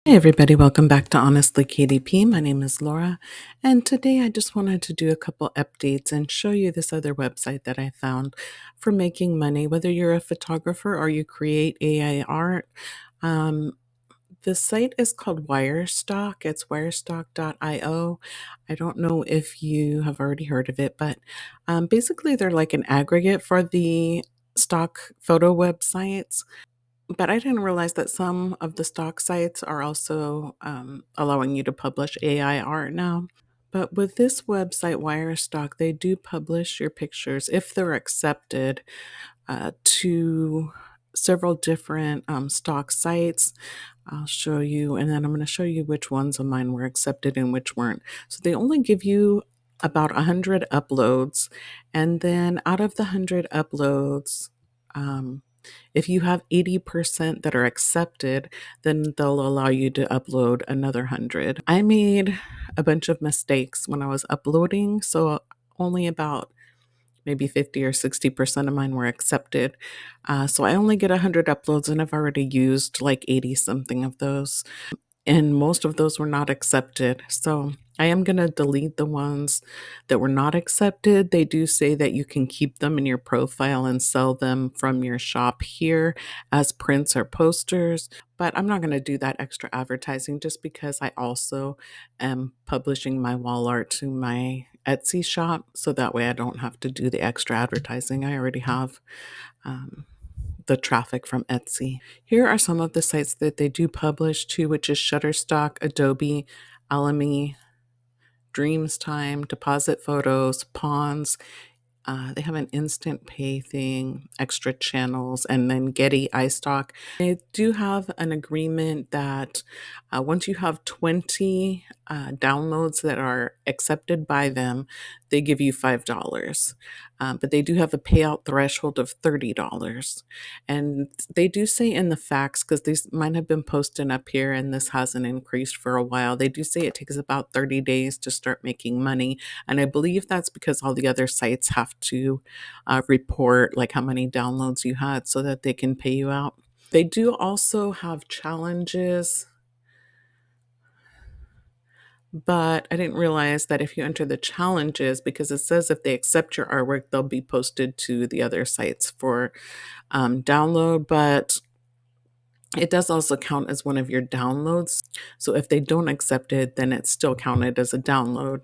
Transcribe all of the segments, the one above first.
Hey everybody, welcome back to Honestly KDP. My name is Laura, and today I just wanted to do a couple updates and show you this other website that I found for making money, whether you're a photographer or you create AI art. Um, the site is called Wirestock. It's wirestock.io. I don't know if you have already heard of it, but basically they're like an aggregate for the stock photo websites. But I didn't realize that some of the stock sites are also allowing you to publish AI art now. But with this website, Wirestock, they do publish your pictures if they're accepted to several different stock sites. I'll show you, and then I'm going to show you which ones of mine were accepted and which weren't. So they only give you about 100 uploads, and then out of the 100 uploads, um, if you have 80% that are accepted, then they'll allow you to upload another 100. I made a bunch of mistakes when I was uploading, so only about maybe 50 or 60% of mine were accepted. So I only get 100 uploads, and I've already used like 80 something of those, and most of those were not accepted. So I am going to delete the ones that were not accepted. They do say that you can keep them in your profile and sell them from your shop here as prints or posters, but I'm not going to do that extra advertising just because I also am publishing my wall art to my Etsy shop. So that way I don't have to do the extra advertising. I already have um, the traffic from Etsy. Here are some of the sites that they do publish to, which is Shutterstock, Adobe, Alamy, Dreams Time, Deposit Photos, Pawns. They have an instant pay thing, extra channels, and then Getty iStock. They do have an agreement that once you have 20 downloads that are accepted by them, they give you $5. But they do have a payout threshold of $30. And they do say in the facts, because these mine have been posted up here and this hasn't increased for a while, they do say it takes about 30 days to start making money. And I believe that's because all the other sites have to report like how many downloads you had so that they can pay you out. They do also have challenges, but I didn't realize that if you enter the challenges, because it says if they accept your artwork, they'll be posted to the other sites for download, but it does also count as one of your downloads. So if they don't accept it, then it's still counted as a download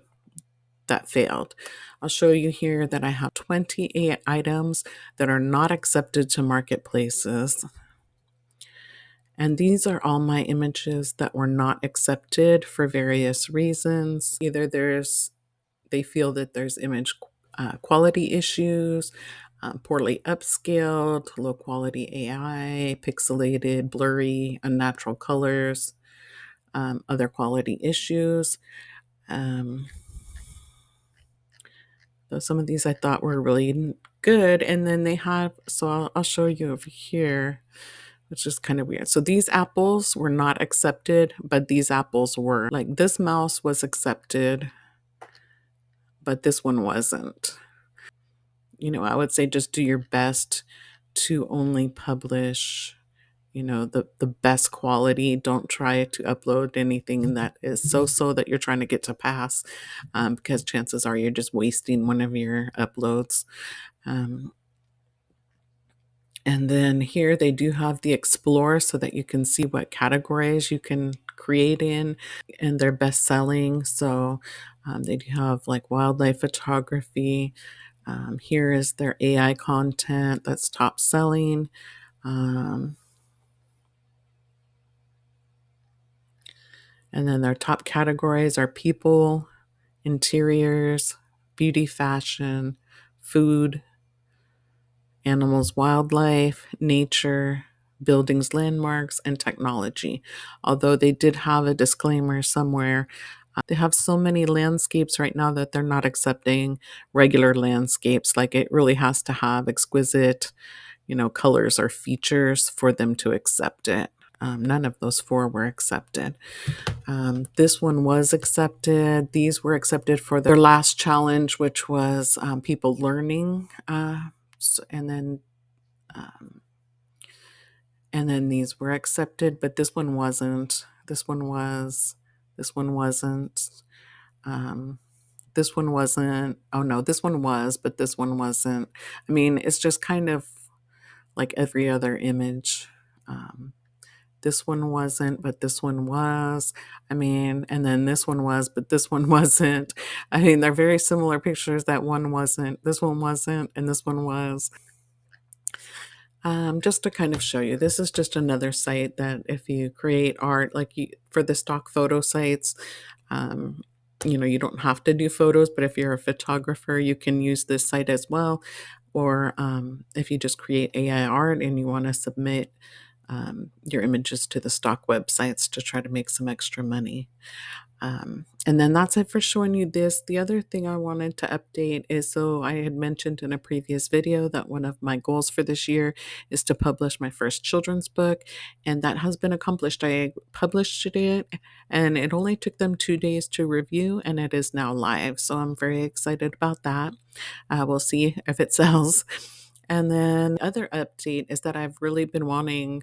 that failed. I'll show you here that I have 28 items that are not accepted to marketplaces. And these are all my images that were not accepted for various reasons. Either they feel that there's image quality issues, poorly upscaled, low quality AI, pixelated, blurry, unnatural colors, other quality issues. So some of these I thought were really good. And then they have, so I'll show you over here, which is kind of weird. So these apples were not accepted, but these apples were. Like this mouse was accepted, but this one wasn't. I would say just do your best to only publish, the best quality. Don't try to upload anything that is so that you're trying to get to pass, because chances are you're just wasting one of your uploads. Um, and then here they do have the Explore so that you can see what categories you can create in, and they're best selling. So they do have like wildlife photography. Here is their AI content that's top selling. Um, and then their top categories are people, interiors, beauty, fashion, food, animals, wildlife, nature, buildings, landmarks, and technology. Although they did have a disclaimer somewhere, they have so many landscapes right now that they're not accepting regular landscapes. Like it really has to have exquisite, colors or features for them to accept it. None of those four were accepted. This one was accepted. These were accepted for their last challenge, which was people learning, and then um, and then these were accepted, but this one wasn't. This one was, this one wasn't, um, this one wasn't, oh no, this one was, but this one wasn't. I mean, it's just kind of like every other image. Um, this one wasn't, but this one was. I mean, and then this one was, but this one wasn't. I mean, they're very similar pictures. That one wasn't, this one wasn't, and this one was. Just to kind of show you, this is just another site that if you create art, like you, for the stock photo sites, um, you know, you don't have to do photos, but if you're a photographer, you can use this site as well. Or if you just create AI art and you want to submit your images to the stock websites to try to make some extra money. And then that's it for showing you this. The other thing I wanted to update is, so I had mentioned in a previous video that one of my goals for this year is to publish my first children's book, and that has been accomplished. I published it, and it only took them 2 days to review, and it is now live. So I'm very excited about that. We'll see if it sells. And then the other update is that I've really been wanting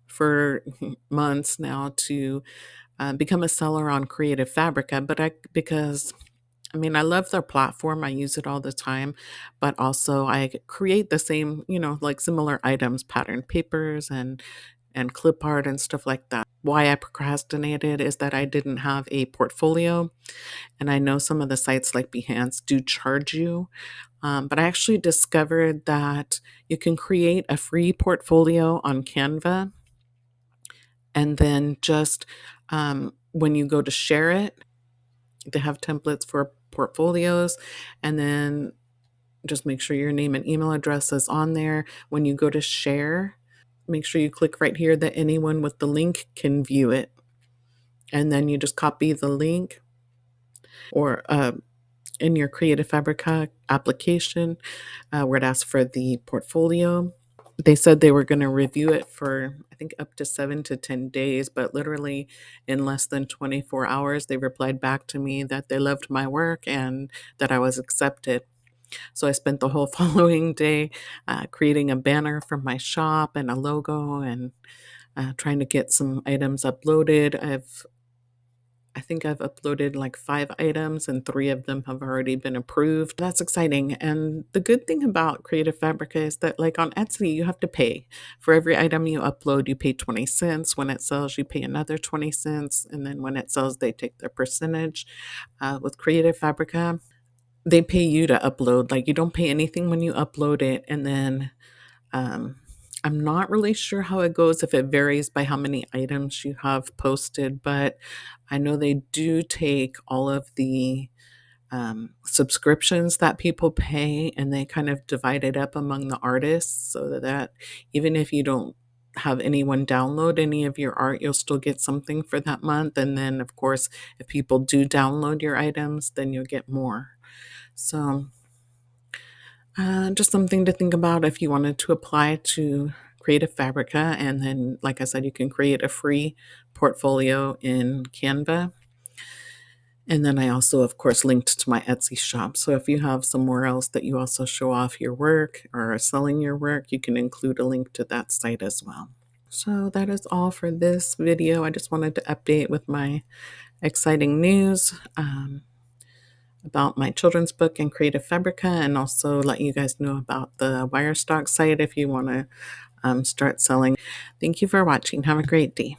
for months now to become a seller on Creative Fabrica, but because I mean, I love their platform. I use it all the time, but also I create the same, you know, like similar items, patterned papers and clip art and stuff like that. Why I procrastinated is that I didn't have a portfolio, and I know some of the sites like Behance do charge you. But I actually discovered that you can create a free portfolio on Canva, and then just when you go to share it, they have templates for portfolios, and then just make sure your name and email address is on there. When you go to share, make sure you click right here that anyone with the link can view it. And then you just copy the link, or in your Creative Fabrica application where it asks for the portfolio. They said they were going to review it for, I think, up to 7 to 10 days, but literally in less than 24 hours, they replied back to me that they loved my work and that I was accepted. So I spent the whole following day creating a banner for my shop and a logo, and trying to get some items uploaded. I think I've uploaded like 5 items, and 3 of them have already been approved. That's exciting. And the good thing about Creative Fabrica is that, like on Etsy, you have to pay. For every item you upload, you pay 20 cents. When it sells, you pay another 20 cents. And then when it sells, they take their percentage. With Creative Fabrica, they pay you to upload. Like, you don't pay anything when you upload it. And then um, I'm not really sure how it goes, if it varies by how many items you have posted, but I know they do take all of the subscriptions that people pay, and they kind of divide it up among the artists, so that even if you don't have anyone download any of your art, you'll still get something for that month. And then, of course, if people do download your items, then you'll get more. So just something to think about if you wanted to apply to Creative Fabrica. And then, like I said, you can create a free portfolio in Canva. And then I also, of course, linked to my Etsy shop. So if you have somewhere else that you also show off your work or are selling your work, you can include a link to that site as well. So that is all for this video. I just wanted to update with my exciting news. About my children's book and Creative Fabrica, and also let you guys know about the Wirestock site if you want to start selling. Thank you for watching. Have a great day.